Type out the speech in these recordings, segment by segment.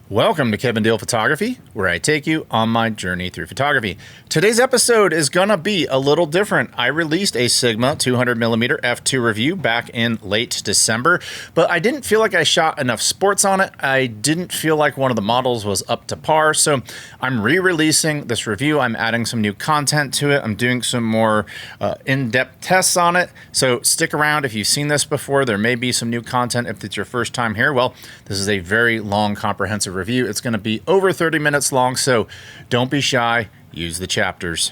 Welcome to Kevin Deal Photography, where I take you on my journey through photography. Today's episode is going to be a little different. I released a Sigma 200mm f2 review back in late December, but I didn't feel like I shot enough sports on it. I didn't feel like one of the models was up to par, so I'm re-releasing this review. I'm adding some new content to it. I'm doing some more in-depth tests on it, so stick around. If you've seen this before, there may be some new content. If it's your first time here, well, this is a very long, comprehensive review. It's going to be over 30 minutes long, so don't be shy. Use the chapters.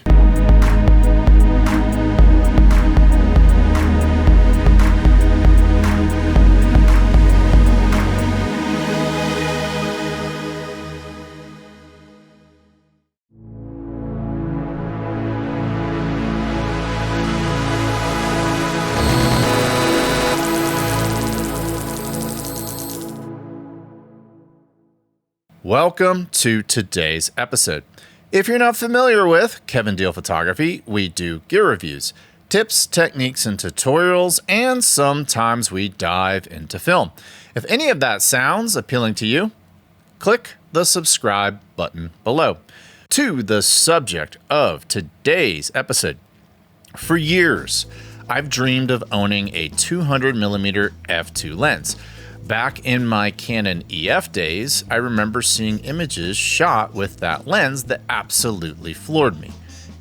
Welcome to today's episode. If you're not familiar with Kevin Deal Photography, we do gear reviews, tips, techniques, and tutorials, and sometimes we dive into film. If any of that sounds appealing to you, click the subscribe button below. To the subject of today's episode. For years, I've dreamed of owning a 200mm f2 lens. Back in my Canon EF days, I remember seeing images shot with that lens that absolutely floored me.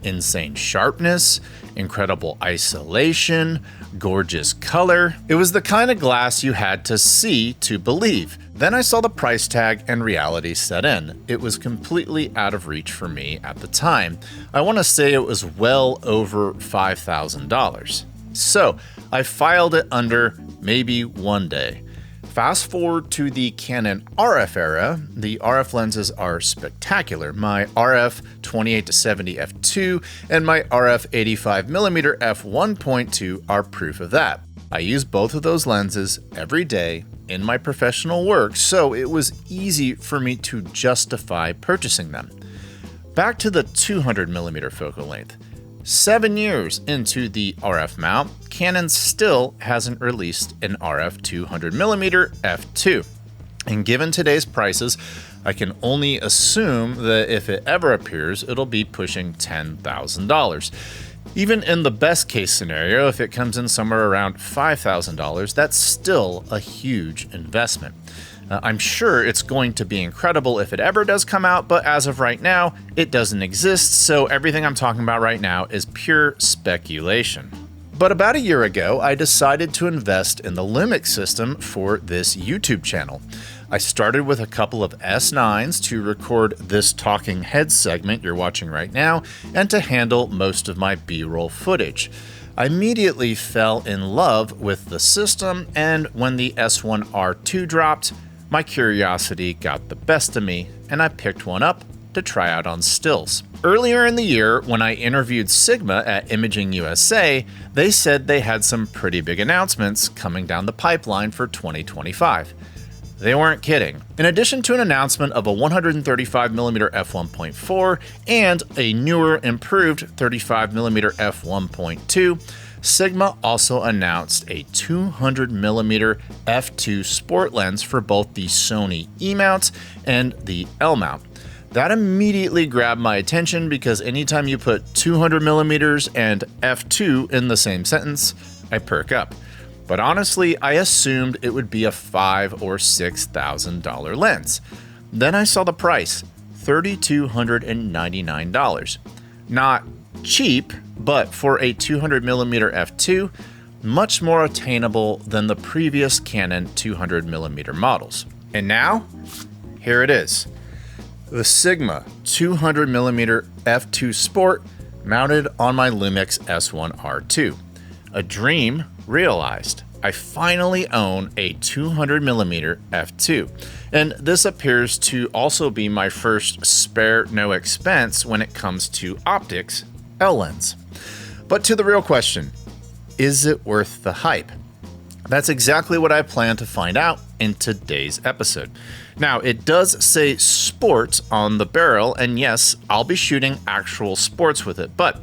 Insane sharpness, incredible isolation, gorgeous color. It was the kind of glass you had to see to believe. Then I saw the price tag and reality set in. It was completely out of reach for me at the time. I want to say it was well over $5,000. So I filed it under maybe one day. Fast forward to the Canon RF era, the RF lenses are spectacular. My RF 28-70 f2 and my RF 85mm f1.2 are proof of that. I use both of those lenses every day in my professional work, so it was easy for me to justify purchasing them. Back to the 200mm focal length. 7 years into the RF mount, Canon still hasn't released an RF 200mm f2. And given today's prices, I can only assume that if it ever appears, it'll be pushing $10,000. Even in the best case scenario, if it comes in somewhere around $5,000, that's still a huge investment. I'm sure it's going to be incredible if it ever does come out, but as of right now, it doesn't exist, so everything I'm talking about right now is pure speculation. But about a year ago, I decided to invest in the Lumix system for this YouTube channel. I started with a couple of S9s to record this talking head segment you're watching right now, and to handle most of my B-roll footage. I immediately fell in love with the system, and when the S1R II dropped, my curiosity got the best of me, and I picked one up to try out on stills. Earlier in the year, when I interviewed Sigma at Imaging USA, they said they had some pretty big announcements coming down the pipeline for 2025. They weren't kidding. In addition to an announcement of a 135mm f1.4 and a newer, improved 35mm f1.2, Sigma also announced a 200mm f2 sport lens for both the Sony E-mount and the L-mount. That immediately grabbed my attention because anytime you put 200mm and f2 in the same sentence, I perk up. But honestly, I assumed it would be a $5,000 or $6,000 lens. Then I saw the price, $3,299. Not cheap, but for a 200mm f2, much more attainable than the previous Canon 200mm models. And now, here it is. The Sigma 200mm f2 Sport mounted on my Lumix S1R II. A dream realized. I finally own a 200mm f2, and this appears to also be my first spare no expense when it comes to optics L lens. But to the real question, is it worth the hype? That's exactly what I plan to find out in today's episode. Now, it does say sport on the barrel, and yes, I'll be shooting actual sports with it, but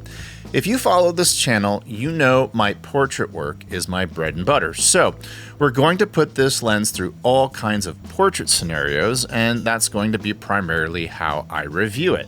If you follow this channel, you know my portrait work is my bread and butter. So we're going to put this lens through all kinds of portrait scenarios, and that's going to be primarily how I review it.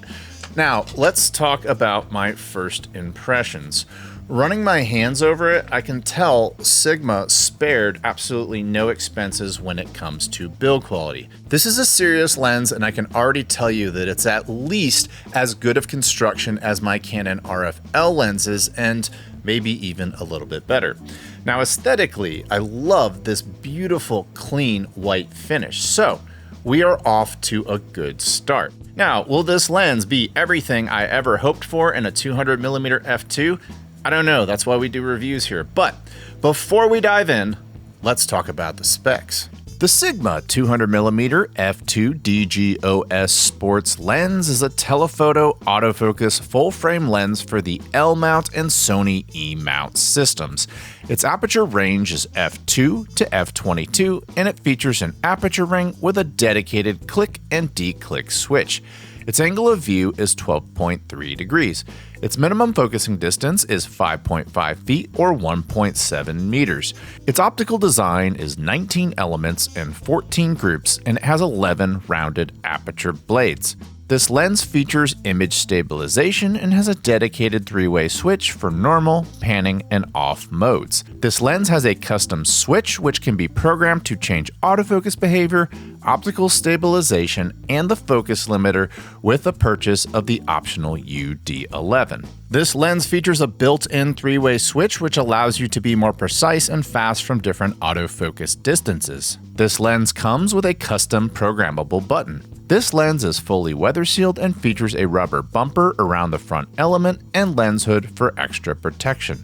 Now, let's talk about my first impressions. Running my hands over it, I can tell Sigma spared absolutely no expenses when it comes to build quality. This is a serious lens, and I can already tell you that it's at least as good of construction as my Canon RFL lenses, and maybe even a little bit better. Now, aesthetically, I love this beautiful, clean white finish, so we are off to a good start. Now, will this lens be everything I ever hoped for in a 200mm f2? I don't know, that's why we do reviews here. But before we dive in, let's talk about the specs. The Sigma 200mm f2 DGOS sports lens is a telephoto autofocus full-frame lens for the L-mount and Sony E-mount systems. Its aperture range is f2 to f22, and it features an aperture ring with a dedicated click and declick switch. Its angle of view is 12.3 degrees. Its minimum focusing distance is 5.5 feet or 1.7 meters. Its optical design is 19 elements and 14 groups, and it has 11 rounded aperture blades. This lens features image stabilization and has a dedicated three-way switch for normal, panning, and off modes. This lens has a custom switch which can be programmed to change autofocus behavior, optical stabilization, and the focus limiter with the purchase of the optional UD11. This lens features a built-in three-way switch which allows you to be more precise and fast from different autofocus distances. This lens comes with a custom programmable button. This lens is fully weather sealed and features a rubber bumper around the front element and lens hood for extra protection.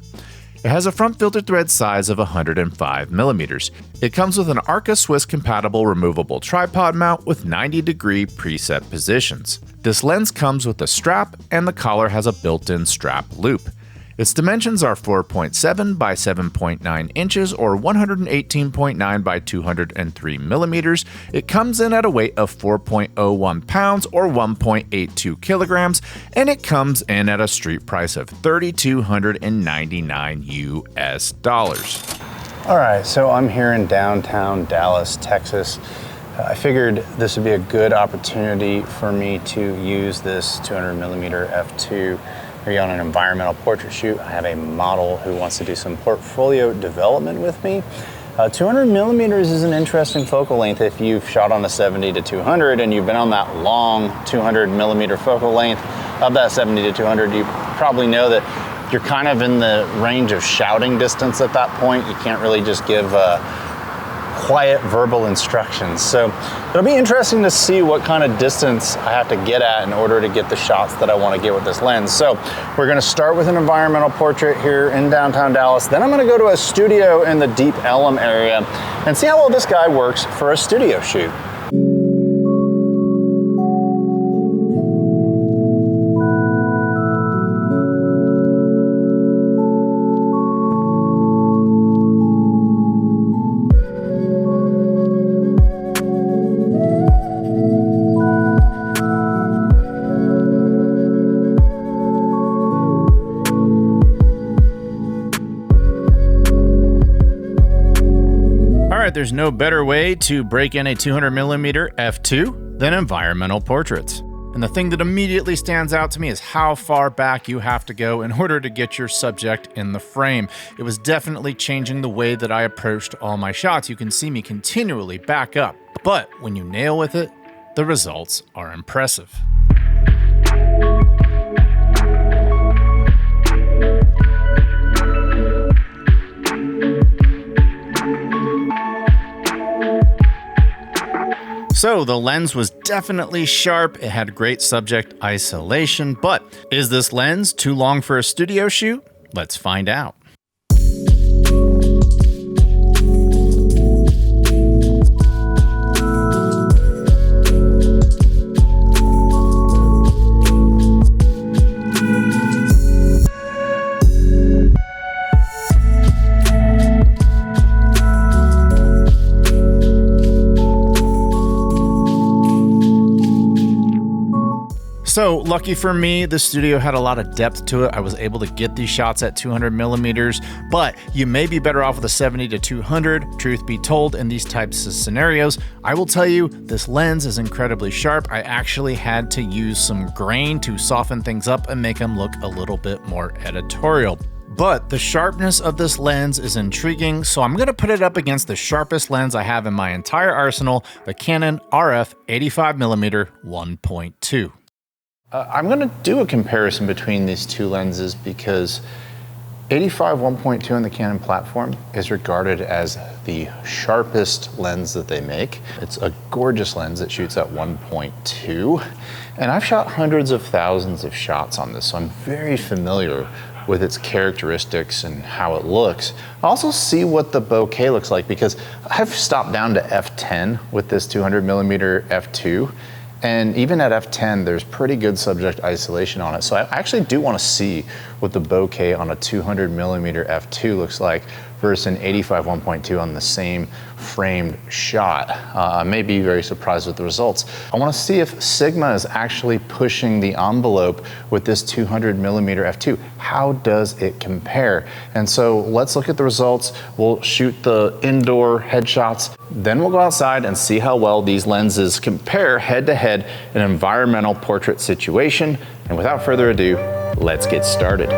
It has a front filter thread size of 105mm. It comes with an Arca Swiss compatible removable tripod mount with 90-degree preset positions. This lens comes with a strap, and the collar has a built-in strap loop. Its dimensions are 4.7 by 7.9 inches or 118.9 by 203 millimeters. It comes in at a weight of 4.01 pounds or 1.82 kilograms, and it comes in at a street price of $3,299 US. All right, so I'm here in downtown Dallas, Texas. I figured this would be a good opportunity for me to use this 200mm f2 here on an environmental portrait shoot. I have a model who wants to do some portfolio development with me. 200mm is an interesting focal length if you've shot on a 70 to 200 and you've been on that long 200mm focal length. Of that 70 to 200, you probably know that you're kind of in the range of shouting distance at that point. You can't really just give quiet verbal instructions. So it'll be interesting to see what kind of distance I have to get at in order to get the shots that I want to get with this lens. So we're going to start with an environmental portrait here in downtown Dallas. Then I'm going to go to a studio in the Deep Ellum area and see how well this guy works for a studio shoot. There's no better way to break in a 200mm f2 than environmental portraits. And the thing that immediately stands out to me is how far back you have to go in order to get your subject in the frame. It was definitely changing the way that I approached all my shots. You can see me continually back up, but when you nail with it, the results are impressive. So the lens was definitely sharp, it had great subject isolation, but is this lens too long for a studio shoot? Let's find out. So lucky for me, the studio had a lot of depth to it. I was able to get these shots at 200 millimeters, but you may be better off with a 70 to 200. Truth be told, in these types of scenarios, I will tell you this lens is incredibly sharp. I actually had to use some grain to soften things up and make them look a little bit more editorial. But the sharpness of this lens is intriguing, so I'm gonna put it up against the sharpest lens I have in my entire arsenal, the Canon RF 85mm 1.2. I'm going to do a comparison between these two lenses because 85 1.2 on the Canon platform is regarded as the sharpest lens that they make. It's a gorgeous lens that shoots at 1.2, and I've shot hundreds of thousands of shots on this, so I'm very familiar with its characteristics and how it looks. I also see what the bokeh looks like because I've stopped down to f10 with this 200mm f2. And even at f10, there's pretty good subject isolation on it. So I actually do want to see what the bokeh on a 200mm f2 looks like versus an 85 1.2 on the same framed shot. I may be very surprised with the results. I want to see if Sigma is actually pushing the envelope with this 200mm f2. How does it compare? And so let's look at the results. We'll shoot the indoor headshots. Then we'll go outside and see how well these lenses compare head to head in an environmental portrait situation. And without further ado, let's get started.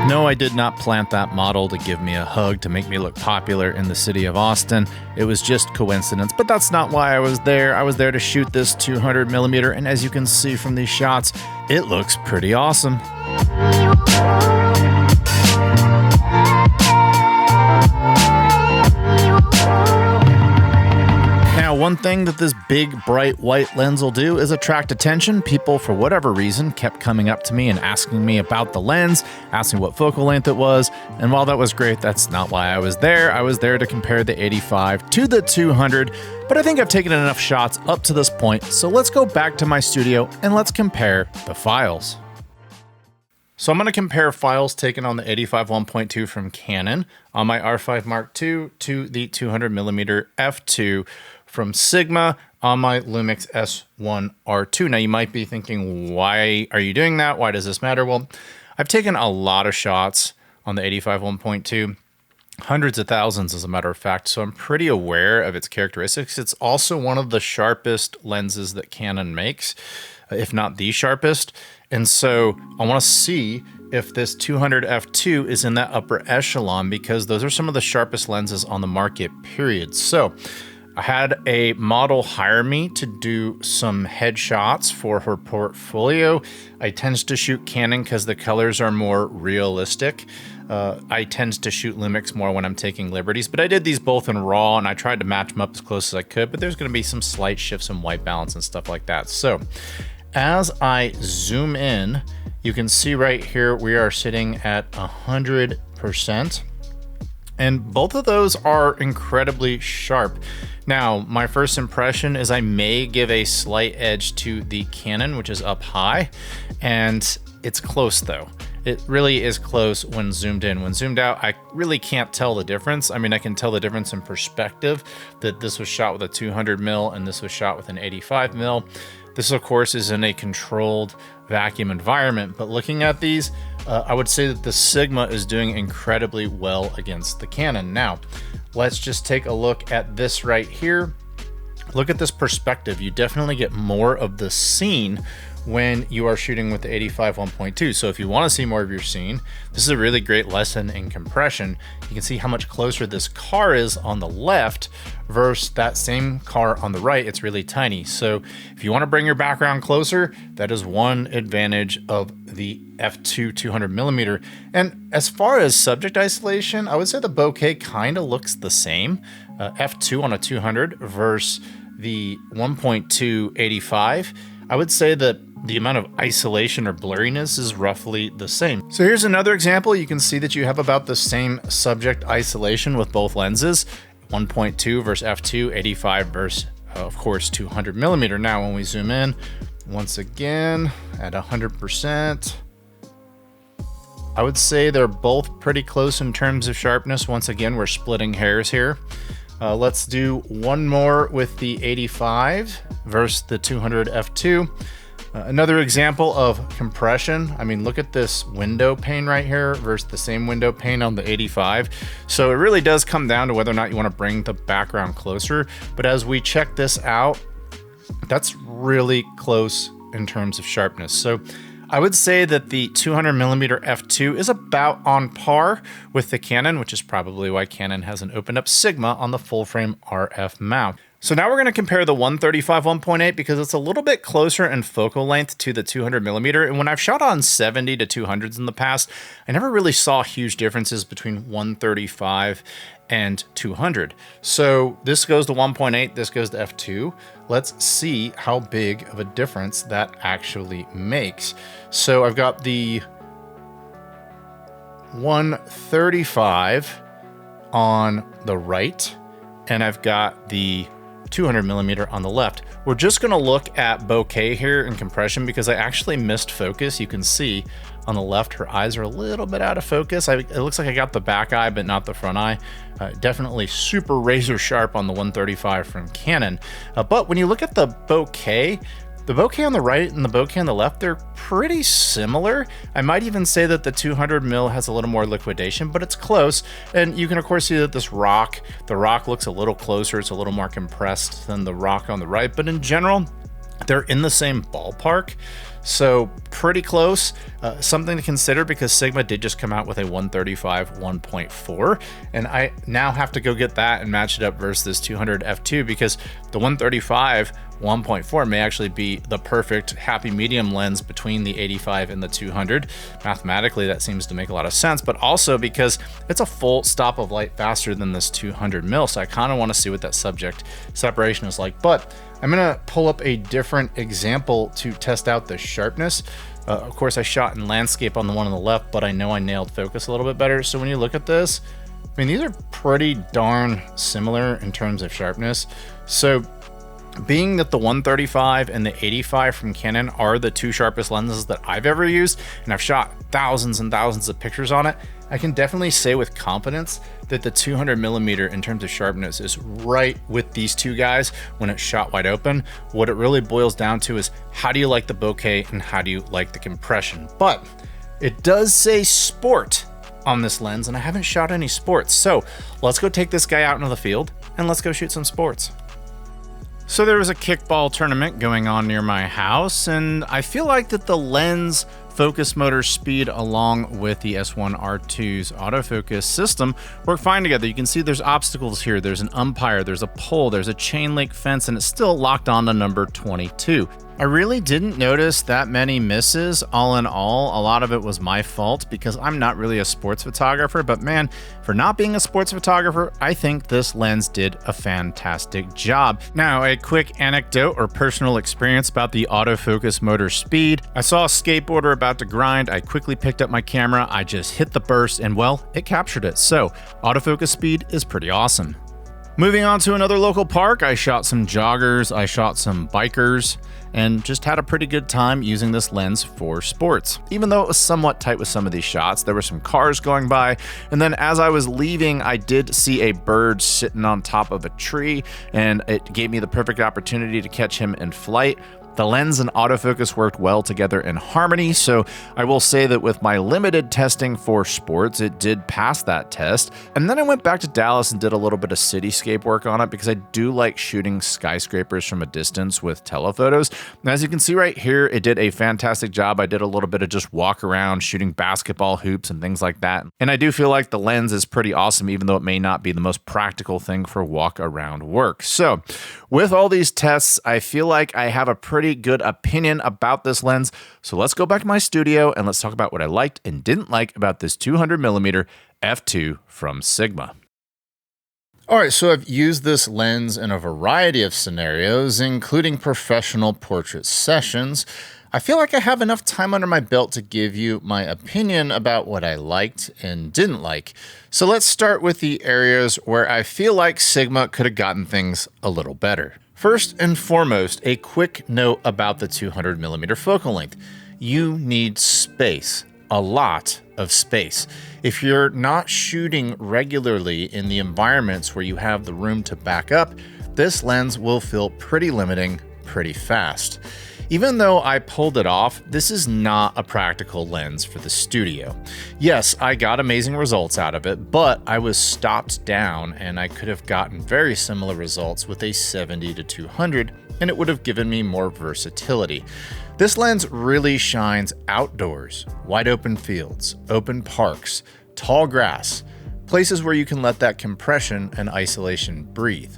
No, I did not plant that model to give me a hug to make me look popular in the city of Austin. It was just coincidence, but that's not why I was there. I was there to shoot this 200mm, and as you can see from these shots, it looks pretty awesome. Now, one thing that this big, bright white lens will do is attract attention. People, for whatever reason, kept coming up to me and asking me about the lens, asking what focal length it was. And while that was great, that's not why I was there. I was there to compare the 85 to the 200, but I think I've taken enough shots up to this point. So let's go back to my studio and let's compare the files. So I'm going to compare files taken on the 85 1.2 from Canon on my R5 Mark II to the 200mm f2 from Sigma on my Lumix S1R II. Now you might be thinking, why are you doing that? Why does this matter? Well, I've taken a lot of shots on the 85 1.2, hundreds of thousands as a matter of fact, so I'm pretty aware of its characteristics. It's also one of the sharpest lenses that Canon makes, if not the sharpest. And so I want to see if this 200 f2 is in that upper echelon because those are some of the sharpest lenses on the market, period. So I had a model hire me to do some headshots for her portfolio. I tend to shoot Canon because the colors are more realistic. I tend to shoot Lumix more when I'm taking liberties, but I did these both in RAW and I tried to match them up as close as I could, but there's going to be some slight shifts in white balance and stuff like that. So as I zoom in, you can see right here, we are sitting at 100%. And both of those are incredibly sharp. Now, my first impression is I may give a slight edge to the Canon, which is up high, and it's close though. It really is close when zoomed in. When zoomed out, I really can't tell the difference. I mean, I can tell the difference in perspective that this was shot with a 200mm and this was shot with an 85mm. This, of course, is in a controlled vacuum environment, but looking at these, I would say that the Sigma is doing incredibly well against the Canon. Now, let's just take a look at this right here. Look at this perspective. You definitely get more of the scene when you are shooting with the 85 1.2. So if you want to see more of your scene, this is a really great lesson in compression. You can see how much closer this car is on the left versus that same car on the right. It's really tiny. So if you want to bring your background closer, that is one advantage of the f2 200mm. And as far as subject isolation, I would say the bokeh kind of looks the same. F2 on a 200 versus the 1.2 85. I would say that the amount of isolation or blurriness is roughly the same. So here's another example. You can see that you have about the same subject isolation with both lenses. 1.2 versus f2, 85 versus, of course, 200 millimeter. Now, when we zoom in, once again, at 100%, I would say they're both pretty close in terms of sharpness. Once again, we're splitting hairs here. Let's do one more with the 85 versus the 200 f2. Another example of compression. I mean, look at this window pane right here versus the same window pane on the 85. So it really does come down to whether or not you want to bring the background closer. But as we check this out, that's really close in terms of sharpness. So I would say that the 200 millimeter f2 is about on par with the Canon, which is probably why Canon hasn't opened up Sigma on the full frame RF mount. So now we're going to compare the 135 1.8 because it's a little bit closer in focal length to the 200 millimeter. And when I've shot on 70 to 200s in the past, I never really saw huge differences between 135 and 200. So this goes to 1.8, this goes to f2. Let's see how big of a difference that actually makes. So I've got the 135 on the right, and I've got the 200 millimeter on the left. We're just going to look at bokeh here and compression because I actually missed focus. You can see on the left, her eyes are a little bit out of focus. It looks like I got the back eye, but not the front eye. Definitely super razor sharp on the 135 from Canon. But when you look at the bokeh on the right and the bokeh on the left, they're pretty similar. I might even say that the 200 mil has a little more liquidation, but it's close. And you can of course see that the rock looks a little closer. It's a little more compressed than the rock on the right, but in general, they're in the same ballpark. So pretty close. Something to consider because Sigma did just come out with a 135 1.4, and I now have to go get that and match it up versus this 200 f2 because the 135 1.4 may actually be the perfect happy medium lens between the 85 and the 200. Mathematically, that seems to make a lot of sense, but also because it's a full stop of light faster than this 200 mil. So I kind of want to see what that subject separation is like, but I'm gonna pull up a different example to test out the sharpness. Of course, I shot in landscape on the one on the left, but I know I nailed focus a little bit better. So when you look at this, I mean, these are pretty darn similar in terms of sharpness. So being that the 135 and the 85 from Canon are the two sharpest lenses that I've ever used, and I've shot thousands and thousands of pictures on it, I can definitely say with confidence that the 200 millimeter in terms of sharpness is right with these two guys when it's shot wide open. What it really boils down to is how do you like the bokeh and how do you like the compression? But it does say sport on this lens, and I haven't shot any sports. So let's go take this guy out into the field and let's go shoot some sports. So there was a kickball tournament going on near my house, and I feel like that the lens focus motor speed along with the S1R2's autofocus system work fine together. You can see there's obstacles here, there's an umpire, there's a pole, there's a chain link fence, and it's still locked on to number 22. I really didn't notice that many misses. All in all, a lot of it was my fault because I'm not really a sports photographer, but man, for not being a sports photographer, I think this lens did a fantastic job. Now, a quick anecdote or personal experience about the autofocus motor speed. I saw a skateboarder about to grind. I quickly picked up my camera. I just hit the burst and well, it captured it. So autofocus speed is pretty awesome. Moving on to another local park, I shot some joggers, I shot some bikers, and just had a pretty good time using this lens for sports. Even though it was somewhat tight with some of these shots, there were some cars going by, and then as I was leaving, I did see a bird sitting on top of a tree, and it gave me the perfect opportunity to catch him in flight. The lens and autofocus worked well together in harmony, so I will say that with my limited testing for sports, it did pass that test. And then I went back to Dallas and did a little bit of cityscape work on it because I do like shooting skyscrapers from a distance with telephotos. And as you can see right here, it did a fantastic job. I did a little bit of just walk around shooting basketball hoops and things like that. And I do feel like the lens is pretty awesome, even though it may not be the most practical thing for walk around work. So with all these tests, I feel like I have a pretty good opinion about this lens. So let's go back to my studio and let's talk about what I liked and didn't like about this 200mm f2 from Sigma. All right, so I've used this lens in a variety of scenarios, including professional portrait sessions. I feel like I have enough time under my belt to give you my opinion about what I liked and didn't like. So let's start with the areas where I feel like Sigma could have gotten things a little better. First and foremost, a quick note about the 200mm focal length. You need space, a lot of space. If you're not shooting regularly in the environments where you have the room to back up, this lens will feel pretty limiting pretty fast. Even though I pulled it off, this is not a practical lens for the studio. Yes, I got amazing results out of it, but I was stopped down and I could have gotten very similar results with a 70-200, and it would have given me more versatility. This lens really shines outdoors, wide open fields, open parks, tall grass, places where you can let that compression and isolation breathe.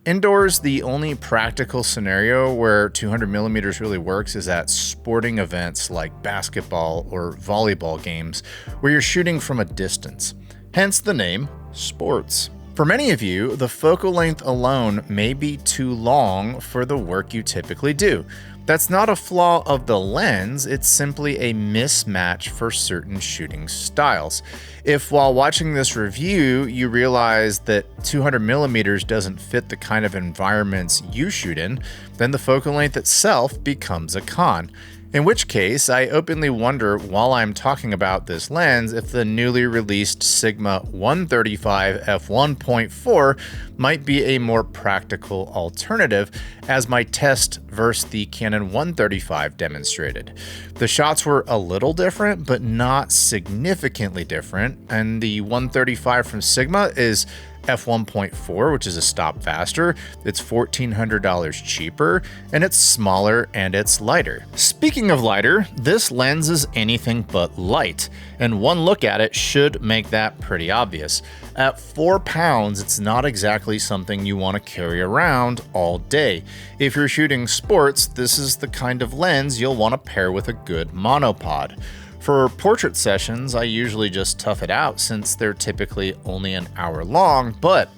Indoors, the only practical scenario where 200mm really works is at sporting events like basketball or volleyball games where you're shooting from a distance. Hence the name, sports. For many of you, the focal length alone may be too long for the work you typically do. That's not a flaw of the lens, it's simply a mismatch for certain shooting styles. If while watching this review, you realize that 200mm doesn't fit the kind of environments you shoot in, then the focal length itself becomes a con. In which case, I openly wonder while I'm talking about this lens if the newly released Sigma 135 f1.4 might be a more practical alternative, as my test versus the Canon 135 demonstrated. The shots were a little different, but not significantly different, and the 135 from Sigma is f1.4, which is a stop faster. It's $1,400 cheaper, and it's smaller and it's lighter. Speaking of lighter, this lens is anything but light, and one look at it should make that pretty obvious. At 4 pounds, it's not exactly something you want to carry around all day. If you're shooting sports, this is the kind of lens you'll want to pair with a good monopod. For portrait sessions, I usually just tough it out since they're typically only an hour long, but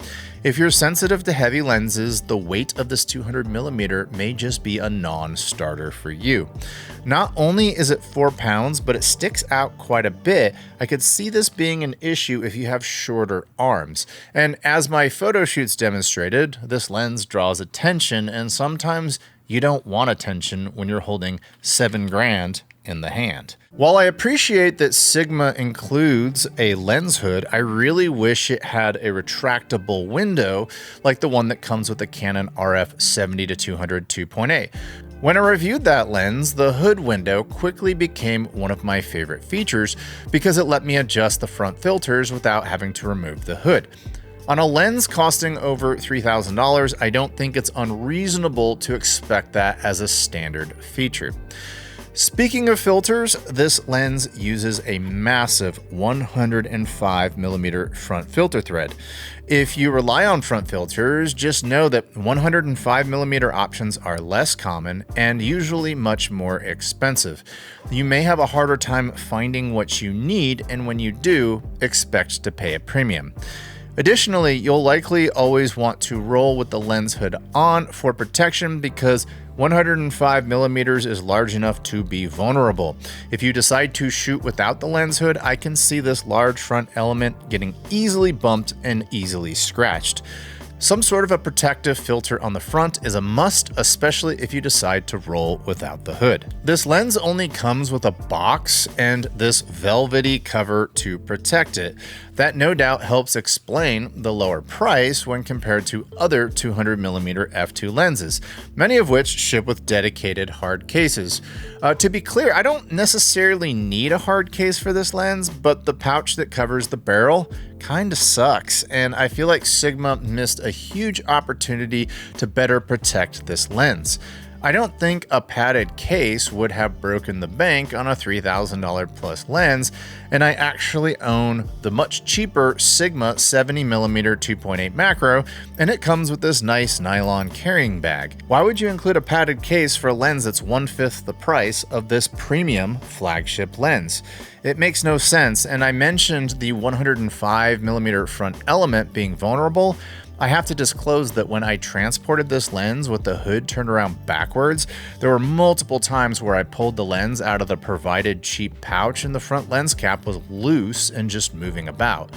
if you're sensitive to heavy lenses, the weight of this 200mm may just be a non-starter for you. Not only is it 4 pounds, but it sticks out quite a bit. I could see this being an issue if you have shorter arms. And as my photo shoots demonstrated, this lens draws attention, and sometimes you don't want attention when you're holding $7,000 in the hand. While I appreciate that Sigma includes a lens hood, I really wish it had a retractable window like the one that comes with the Canon RF 70-200 2.8. When I reviewed that lens, the hood window quickly became one of my favorite features because it let me adjust the front filters without having to remove the hood. On a lens costing over $3,000, I don't think it's unreasonable to expect that as a standard feature. Speaking of filters, this lens uses a massive 105mm front filter thread. If you rely on front filters, just know that 105mm options are less common and usually much more expensive. You may have a harder time finding what you need, and when you do, expect to pay a premium. Additionally, you'll likely always want to roll with the lens hood on for protection because 105mm is large enough to be vulnerable. If you decide to shoot without the lens hood, I can see this large front element getting easily bumped and easily scratched. Some sort of a protective filter on the front is a must, especially if you decide to roll without the hood. This lens only comes with a box and this velvety cover to protect it. That no doubt helps explain the lower price when compared to other 200mm f2 lenses, many of which ship with dedicated hard cases. To be clear, I don't necessarily need a hard case for this lens, but the pouch that covers the barrel kinda sucks, and I feel like Sigma missed a huge opportunity to better protect this lens. I don't think a padded case would have broken the bank on a $3,000 plus lens, and I actually own the much cheaper Sigma 70mm 2.8 macro, and it comes with this nice nylon carrying bag. Why would you include a padded case for a lens that's 1/5 the price of this premium flagship lens? It makes no sense, and I mentioned the 105mm front element being vulnerable. I have to disclose that when I transported this lens with the hood turned around backwards, there were multiple times where I pulled the lens out of the provided cheap pouch and the front lens cap was loose and just moving about.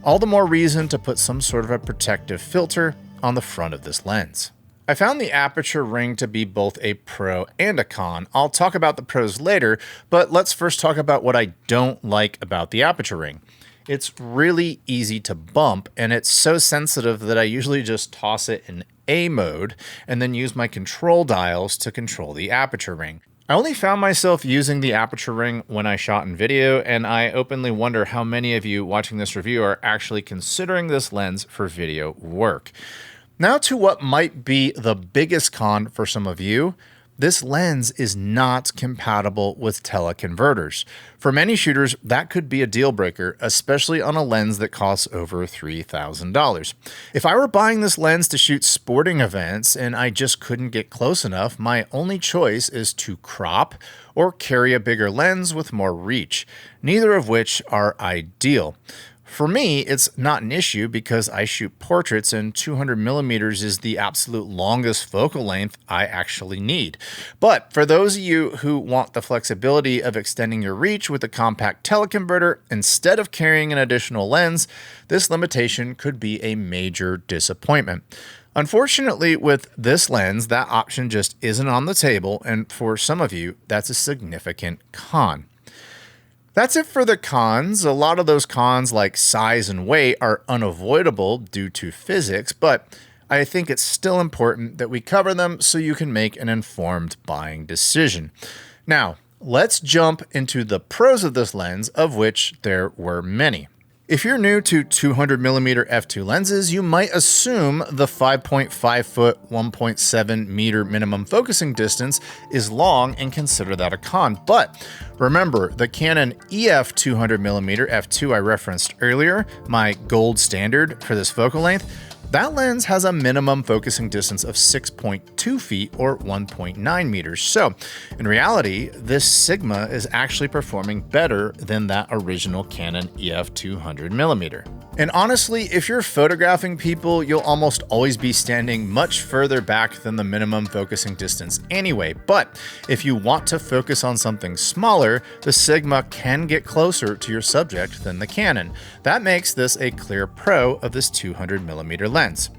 All the more reason to put some sort of a protective filter on the front of this lens. I found the aperture ring to be both a pro and a con. I'll talk about the pros later, but let's first talk about what I don't like about the aperture ring. It's really easy to bump, and it's so sensitive that I usually just toss it in A mode and then use my control dials to control the aperture ring. I only found myself using the aperture ring when I shot in video, and I openly wonder how many of you watching this review are actually considering this lens for video work. Now to what might be the biggest con for some of you. This lens is not compatible with teleconverters. For many shooters, that could be a deal breaker, especially on a lens that costs over $3,000. If I were buying this lens to shoot sporting events and I just couldn't get close enough, my only choice is to crop or carry a bigger lens with more reach, neither of which are ideal. For me, it's not an issue because I shoot portraits and 200 millimeters is the absolute longest focal length I actually need. But for those of you who want the flexibility of extending your reach with a compact teleconverter instead of carrying an additional lens, this limitation could be a major disappointment. Unfortunately, with this lens, that option just isn't on the table, and for some of you, that's a significant con. That's it for the cons. A lot of those cons, like size and weight, are unavoidable due to physics, but I think it's still important that we cover them so you can make an informed buying decision. Now, let's jump into the pros of this lens, of which there were many. If you're new to 200mm f2 lenses, you might assume the 5.5 foot, 1.7 meter minimum focusing distance is long and consider that a con. But remember, the Canon EF 200mm f2 I referenced earlier, my gold standard for this focal length, that lens has a minimum focusing distance of 6.2 feet or 1.9 meters. So in reality, this Sigma is actually performing better than that original Canon EF 200mm. And honestly, if you're photographing people, you'll almost always be standing much further back than the minimum focusing distance anyway. But if you want to focus on something smaller, the Sigma can get closer to your subject than the Canon. That makes this a clear pro of this 200mm lens.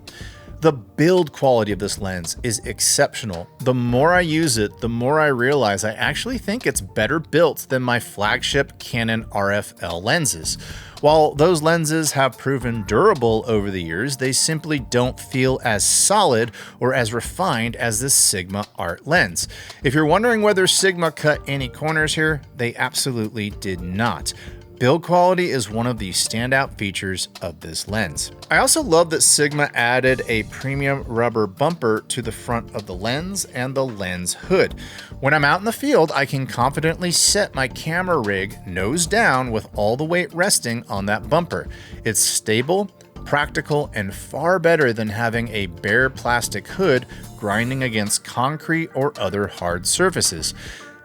The build quality of this lens is exceptional. The more I use it, the more I realize I actually think it's better built than my flagship Canon RFL lenses. While those lenses have proven durable over the years, they simply don't feel as solid or as refined as this Sigma Art lens. If you're wondering whether Sigma cut any corners here, they absolutely did not. Build quality is one of the standout features of this lens. I also love that Sigma added a premium rubber bumper to the front of the lens and the lens hood. When I'm out in the field, I can confidently set my camera rig nose down with all the weight resting on that bumper. It's stable, practical, and far better than having a bare plastic hood grinding against concrete or other hard surfaces.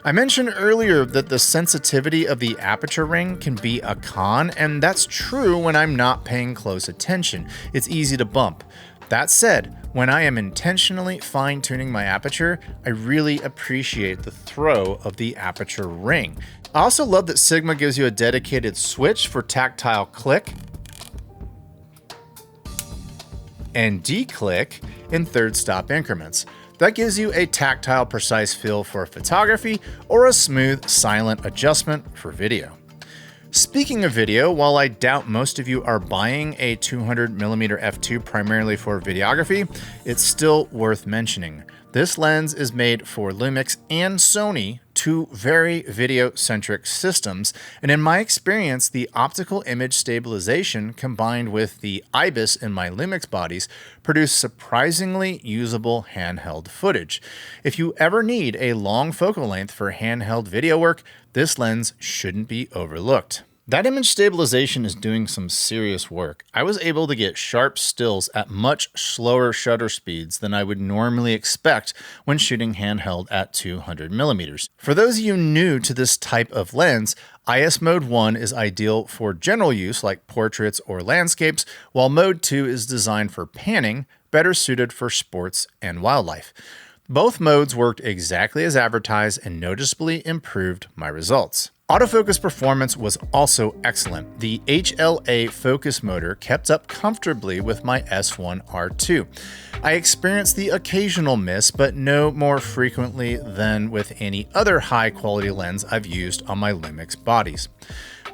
I mentioned earlier that the sensitivity of the aperture ring can be a con, and that's true when I'm not paying close attention. It's easy to bump. That said, when I am intentionally fine-tuning my aperture, I really appreciate the throw of the aperture ring. I also love that Sigma gives you a dedicated switch for tactile click and declick in third stop increments. That gives you a tactile, precise feel for photography or a smooth, silent adjustment for video. Speaking of video, while I doubt most of you are buying a 200mm f2 primarily for videography, it's still worth mentioning. This lens is made for Lumix and Sony, two very video-centric systems, and in my experience, the optical image stabilization combined with the IBIS in my Lumix bodies produce surprisingly usable handheld footage. If you ever need a long focal length for handheld video work, this lens shouldn't be overlooked. That image stabilization is doing some serious work. I was able to get sharp stills at much slower shutter speeds than I would normally expect when shooting handheld at 200 millimeters. For those of you new to this type of lens, IS Mode 1 is ideal for general use like portraits or landscapes, while Mode 2 is designed for panning, better suited for sports and wildlife. Both modes worked exactly as advertised and noticeably improved my results. Autofocus performance was also excellent. The HLA focus motor kept up comfortably with my S1R II. I experienced the occasional miss, but no more frequently than with any other high-quality lens I've used on my Lumix bodies.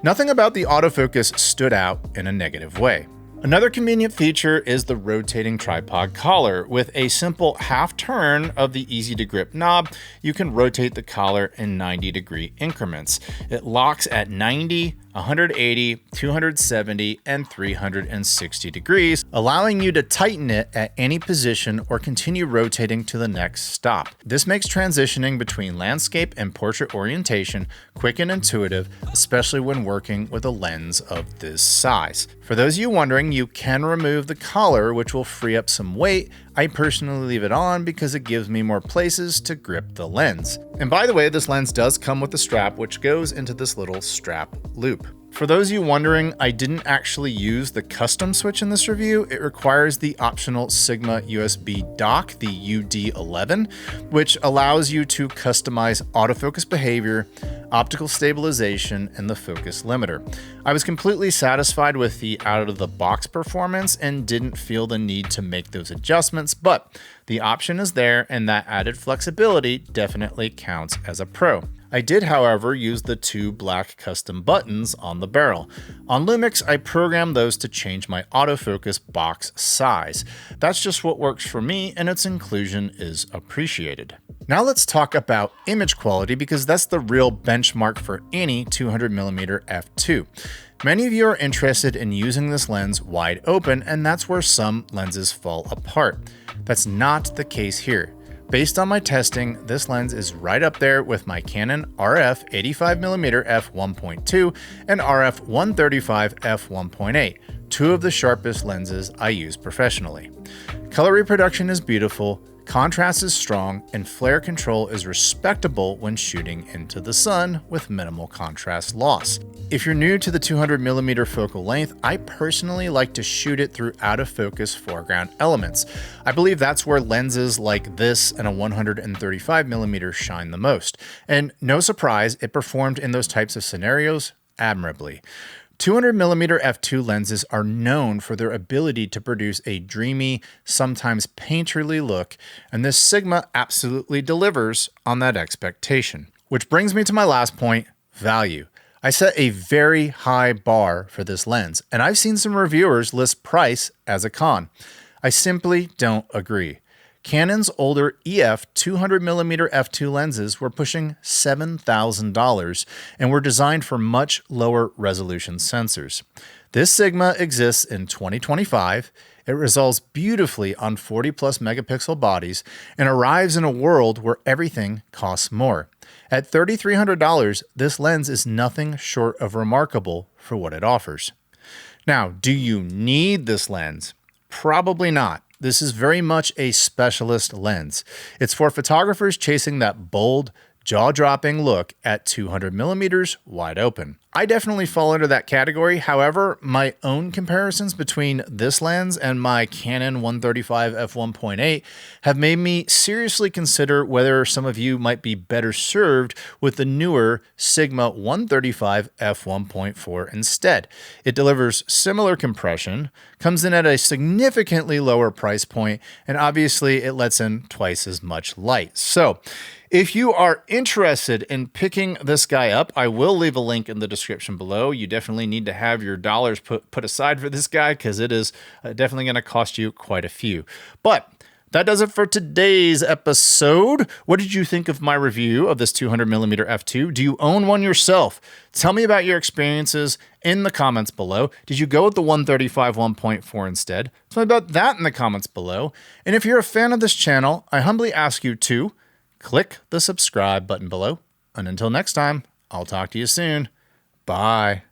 Nothing about the autofocus stood out in a negative way. Another convenient feature is the rotating tripod collar. With a simple half turn of the easy to grip knob, you can rotate the collar in 90-degree increments. It locks at 90, 180, 270, and 360 degrees, allowing you to tighten it at any position or continue rotating to the next stop. This makes transitioning between landscape and portrait orientation quick and intuitive, especially when working with a lens of this size. For those of you wondering, you can remove the collar, which will free up some weight. I personally leave it on because it gives me more places to grip the lens. And by the way, this lens does come with a strap, which goes into this little strap loop. For those of you wondering, I didn't actually use the custom switch in this review. It requires the optional Sigma USB dock, the UD11, which allows you to customize autofocus behavior, optical stabilization, and the focus limiter. I was completely satisfied with the out-of-the-box performance and didn't feel the need to make those adjustments, but the option is there, and that added flexibility definitely counts as a pro. I did, however, use the two black custom buttons on the barrel. On Lumix, I programmed those to change my autofocus box size. That's just what works for me, and its inclusion is appreciated. Now let's talk about image quality, because that's the real benchmark for any 200mm f2. Many of you are interested in using this lens wide open, and that's where some lenses fall apart. That's not the case here. Based on my testing, this lens is right up there with my Canon RF 85mm f1.2 and RF 135 f1.8, two of the sharpest lenses I use professionally. Color reproduction is beautiful, contrast is strong, and flare control is respectable when shooting into the sun with minimal contrast loss. If you're new to the 200mm focal length, I personally like to shoot it through out-of-focus foreground elements. I believe that's where lenses like this and a 135mm shine the most. And no surprise, it performed in those types of scenarios admirably. 200mm f2 lenses are known for their ability to produce a dreamy, sometimes painterly look, and this Sigma absolutely delivers on that expectation. Which brings me to my last point, value. I set a very high bar for this lens, and I've seen some reviewers list price as a con. I simply don't agree. Canon's older EF 200mm f2 lenses were pushing $7,000 and were designed for much lower resolution sensors. This Sigma exists in 2025, it resolves beautifully on 40+ megapixel bodies, and arrives in a world where everything costs more. At $3,300, this lens is nothing short of remarkable for what it offers. Now, do you need this lens? Probably not. This is very much a specialist lens. It's for photographers chasing that bold, jaw-dropping look at 200mm wide open. I definitely fall into that category. However, my own comparisons between this lens and my Canon 135 f1.8 have made me seriously consider whether some of you might be better served with the newer Sigma 135 f1.4 instead. It delivers similar compression, comes in at a significantly lower price point, and obviously it lets in twice as much light. So, if you are interested in picking this guy up, I will leave a link in the description below. You definitely need to have your dollars put aside for this guy, because it is definitely going to cost you quite a few. But that does it for today's episode. What did you think of my review of this 200mm f2? Do you own one yourself? Tell me about your experiences in the comments below. Did you go with the 135 1.4 instead? Tell me about that in the comments below. And if you're a fan of this channel, I humbly ask you to click the subscribe button below. And until next time, I'll talk to you soon. Bye.